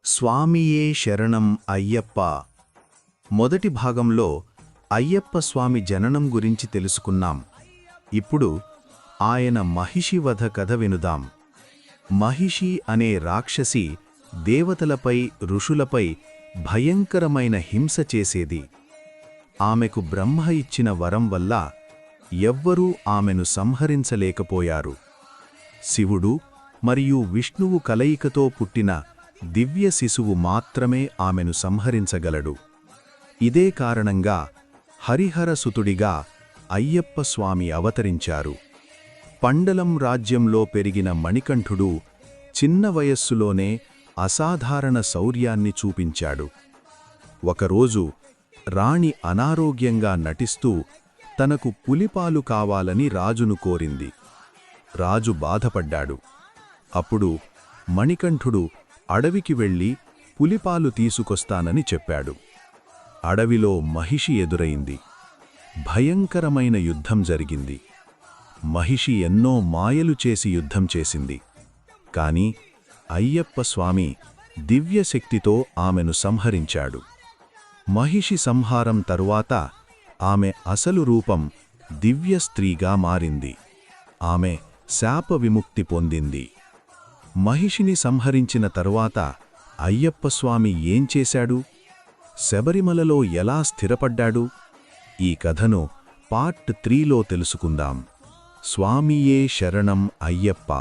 స్వామియే శరణం అయ్యప్ప. మొదటి భాగంలో అయ్యప్ప స్వామి జననం గురించి తెలుసుకున్నాం. ఇప్పుడు ఆయన మహిషి వధ కథ వినుదాం. మహిషి అనే రాక్షసి దేవతలపై ఋషులపై భయంకరమైన హింస చేసేది. ఆమెకు బ్రహ్మ ఇచ్చిన వరం వల్ల ఎవ్వరూ ఆమెను సంహరించలేకపోయారు. శివుడు మరియు విష్ణువు కలయికతో పుట్టిన దివ్య శిశువు మాత్రమే ఆమెను సంహరించగలడు. ఇదే కారణంగా హరిహరసుతుడిగా అయ్యప్ప స్వామి అవతరించారు. పండలం రాజ్యంలో పెరిగిన మణికంఠుడు చిన్న వయస్సులోనే అసాధారణ శౌర్యాన్ని చూపించాడు. ఒకరోజు రాణి అనారోగ్యంగా నటిస్తూ తనకు పులిపాలు కావాలని రాజును కోరింది. రాజు బాధపడ్డాడు. అప్పుడు మణికంఠుడు అడవికి వెళ్ళి పులిపాలు తీసుకొస్తానని చెప్పాడు. అడవిలో మహిషి ఎదురైంది. భయంకరమైన యుద్ధం జరిగింది. మహిషి ఎన్నో మాయలు చేసి యుద్ధం చేసింది. కాని అయ్యప్ప స్వామి దివ్యశక్తితో ఆమెను సంహరించాడు. మహిషి సంహారం తరువాత ఆమె అసలు రూపం దివ్య స్త్రీగా మారింది. ఆమె శాప విముక్తి పొందింది. మహిషిని సంహరించిన తరువాత అయ్యప్పస్వామి ఏం చేశాడు? శబరిమలలో ఎలా స్థిరపడ్డాడు? ఈ కథను పార్ట్ 3లో తెలుసుకుందాం. స్వామియే శరణం అయ్యప్ప.